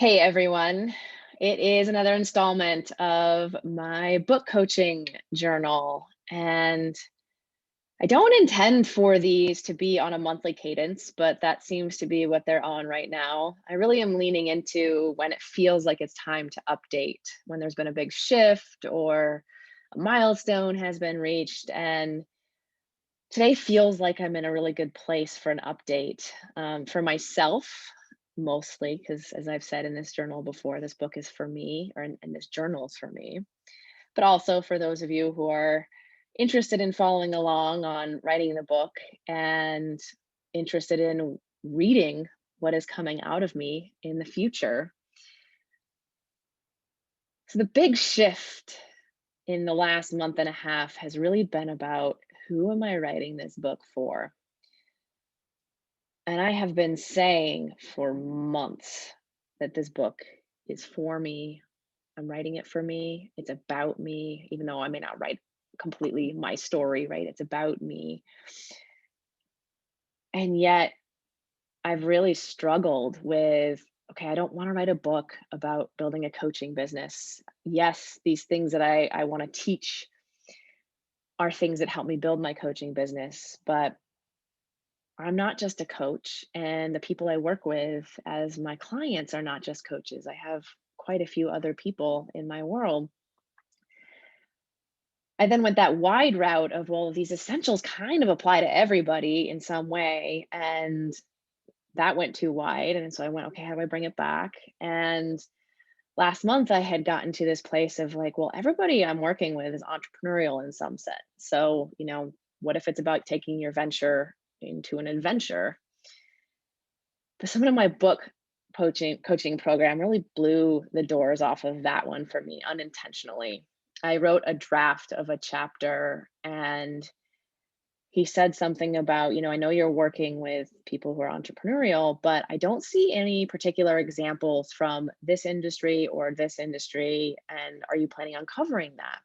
Hey everyone. It is another installment of my book coaching journal. And I don't intend for these to be on a monthly cadence, but that seems to be what they're on right now. I really am leaning into when it feels like it's time to update, when there's been a big shift or a milestone has been reached. And today feels like I'm in a really good place for an update for myself, mostly because, as I've said in this journal before, this book is for me, and this journal is for me, but also for those of you who are interested in following along on writing the book and interested in reading what is coming out of me in the future. So, the big shift in the last month and a half has really been about who am I writing this book for? And I have been saying for months that this book is for me. I'm writing it for me. It's about me, even though I may not write completely my story, right? It's about me. And yet I've really struggled with okay, I don't want to write a book about building a coaching business. Yes, these things that I want to teach are things that help me build my coaching business, but I'm not just a coach, and the people I work with as my clients are not just coaches. I have quite a few other people in my world. I then went that wide route of, well, these essentials kind of apply to everybody in some way. And that went too wide. And so I went, okay, how do I bring it back? And last month I had gotten to this place of like, well, everybody I'm working with is entrepreneurial in some sense. So, what if it's about taking your venture into an adventure? But someone in my book coaching program really blew the doors off of that one for me unintentionally. I wrote a draft of a chapter and he said something about, I know you're working with people who are entrepreneurial, but I don't see any particular examples from this industry or this industry. And are you planning on covering that?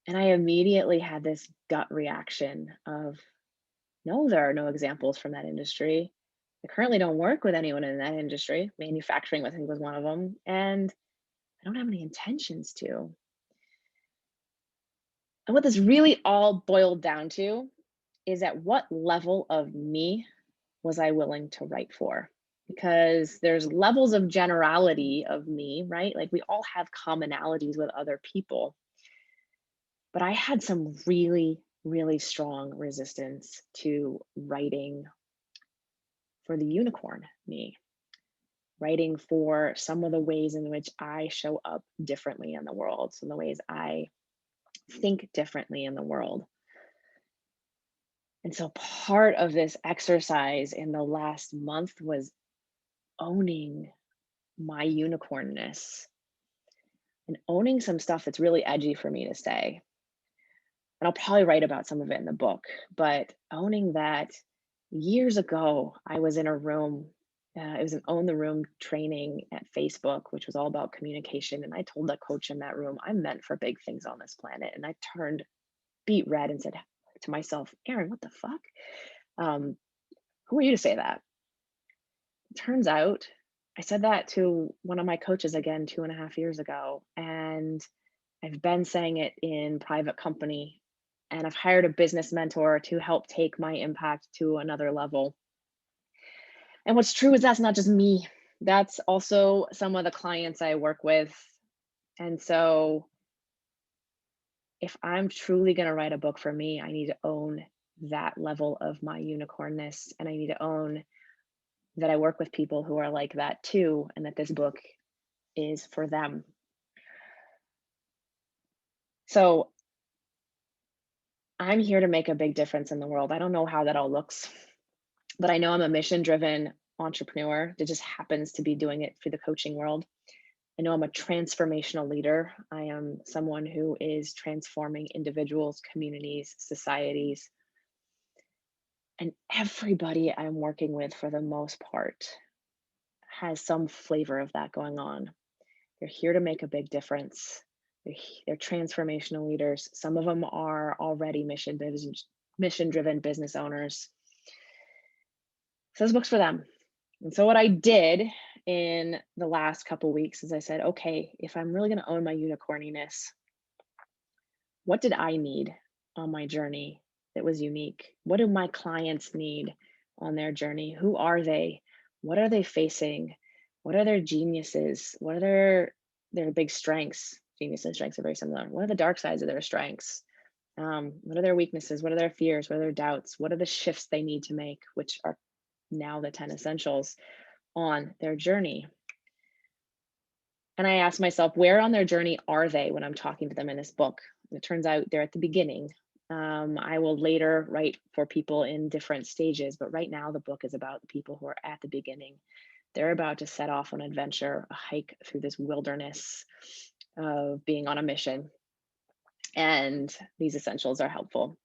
And I immediately had this gut reaction of, no, there are no examples from that industry. I currently don't work with anyone in that industry. Manufacturing, I think, was one of them. And I don't have any intentions to. And what this really all boiled down to is at what level of me was I willing to write for? Because there's levels of generality of me, right? Like we all have commonalities with other people. But I had some really, really strong resistance to writing for the unicorn me, writing for some of the ways in which I show up differently in the world, some of the ways I think differently in the world. And so part of this exercise in the last month was owning my unicornness and owning some stuff that's really edgy for me to say. And I'll probably write about some of it in the book, but owning that years ago, I was in a room. It was an own the room training at Facebook, which was all about communication. And I told the coach in that room, I'm meant for big things on this planet. And I turned beet red and said to myself, Erin, what the fuck? Um, who are you to say that? Turns out I said that to one of my coaches again 2.5 years ago. And I've been saying it in private company, and I've hired a business mentor to help take my impact to another level. And what's true is that's not just me, that's also some of the clients I work with. And so, if I'm truly going to write a book for me, I need to own that level of my unicornness. And I need to own that I work with people who are like that too, and that this book is for them. So, I'm here to make a big difference in the world. I don't know how that all looks, but I know I'm a mission driven entrepreneur that just happens to be doing it for the coaching world. I know I'm a transformational leader. I am someone who is transforming individuals, communities, societies, and everybody I'm working with for the most part has some flavor of that going on. They're here to make a big difference. They're transformational leaders. Some of them are already mission driven business owners. So this book's for them. And so what I did in the last couple weeks is I said, okay, if I'm really going to own my unicorniness, what did I need on my journey that was unique? What do my clients need on their journey? Who are they? What are they facing? What are their geniuses? What are their big strengths? Genius and strengths are very similar. What are the dark sides of their strengths? What are their weaknesses? What are their fears? What are their doubts? What are the shifts they need to make, which are now the 10 essentials on their journey? And I asked myself, where on their journey are they when I'm talking to them in this book? And it turns out they're at the beginning. I will later write for people in different stages, but right now the book is about the people who are at the beginning. They're about to set off on an adventure, a hike through this wilderness of being on a mission. And these essentials are helpful.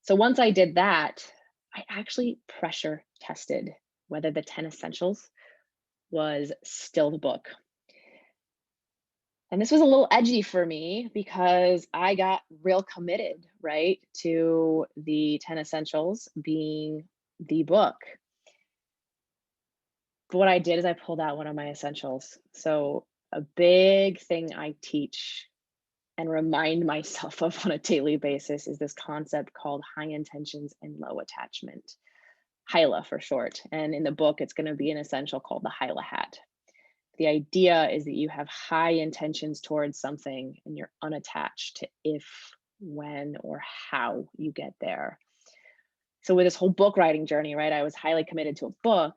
So once I did that, I actually pressure tested whether the 10 essentials was still the book. And this was a little edgy for me because I got real committed, right, to the 10 essentials being the book. But what I did is I pulled out one of my essentials. So, a big thing I teach and remind myself of on a daily basis is this concept called high intentions and low attachment, HYLA for short. And in the book, it's going to be an essential called the HYLA hat. The idea is that you have high intentions towards something and you're unattached to if, when, or how you get there. So with this whole book writing journey, right, I was highly committed to a book,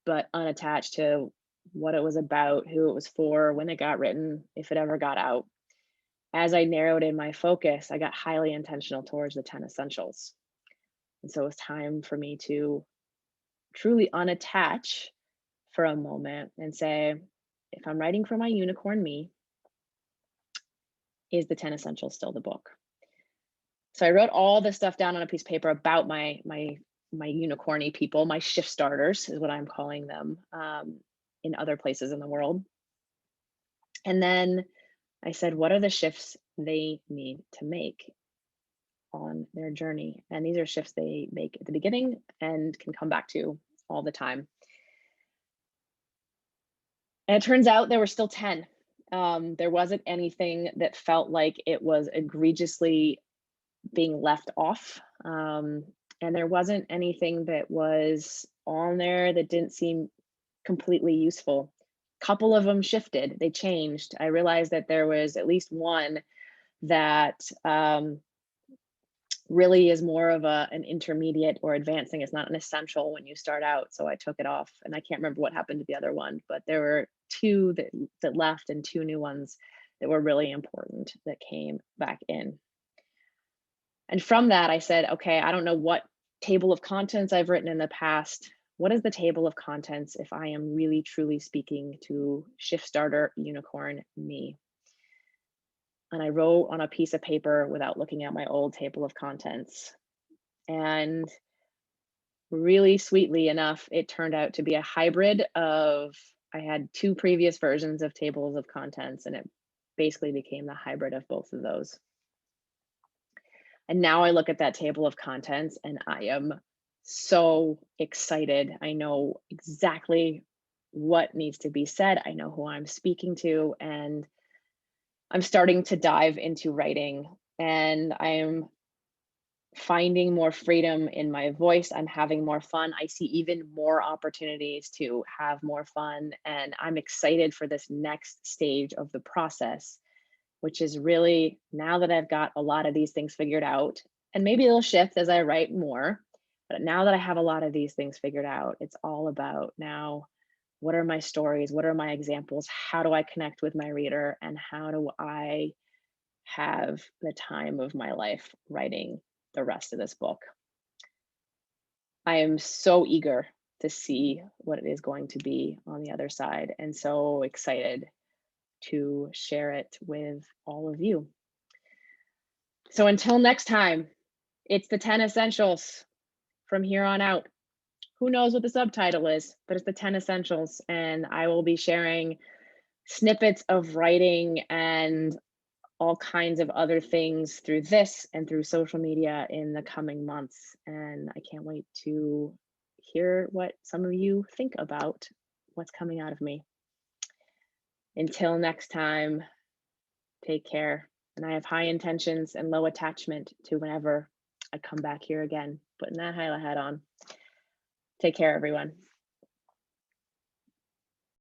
but unattached to what it was about, who it was for, when it got written, if it ever got out. As I narrowed in my focus, I got highly intentional towards the 10 essentials. And so it was time for me to truly unattach for a moment and say, if I'm writing for my unicorn me, is the 10 essentials still the book? So I wrote all this stuff down on a piece of paper about my unicorny people, my shift starters is what I'm calling them, in other places in the world. And then I said, what are the shifts they need to make on their journey? And these are shifts they make at the beginning and can come back to all the time. And it turns out there were still 10. There wasn't anything that felt like it was egregiously being left off. And there wasn't anything that was on there that didn't seem completely useful. Couple of them shifted, they changed. I realized that there was at least one that really is more of an intermediate or advancing. It's not an essential when you start out. So I took it off and I can't remember what happened to the other one, but there were two that left and two new ones that were really important that came back in. And from that, I said, okay, I don't know what table of contents I've written in the past. What is the table of contents if I am really truly speaking to shift starter unicorn me? And I wrote on a piece of paper without looking at my old table of contents. And really sweetly enough, it turned out to be a hybrid of, I had two previous versions of tables of contents, and it basically became the hybrid of both of those. And now I look at that table of contents and I am so excited. I know exactly what needs to be said. I know who I'm speaking to, and I'm starting to dive into writing, and I'm finding more freedom in my voice. I'm having more fun. I see even more opportunities to have more fun, and I'm excited for this next stage of the process, which is really now that I've got a lot of these things figured out, and maybe it'll shift as I write more, but now that I have a lot of these things figured out, it's all about now, what are my stories? What are my examples? How do I connect with my reader? And how do I have the time of my life writing the rest of this book? I am so eager to see what it is going to be on the other side, and so excited to share it with all of you. So until next time, it's the 10 essentials from here on out. Who knows what the subtitle is, but it's the 10 essentials. And I will be sharing snippets of writing and all kinds of other things through this and through social media in the coming months. And I can't wait to hear what some of you think about what's coming out of me. Until next time, take care. And I have high intentions and low attachment to whenever I come back here again, putting that Hyla hat on. Take care, everyone.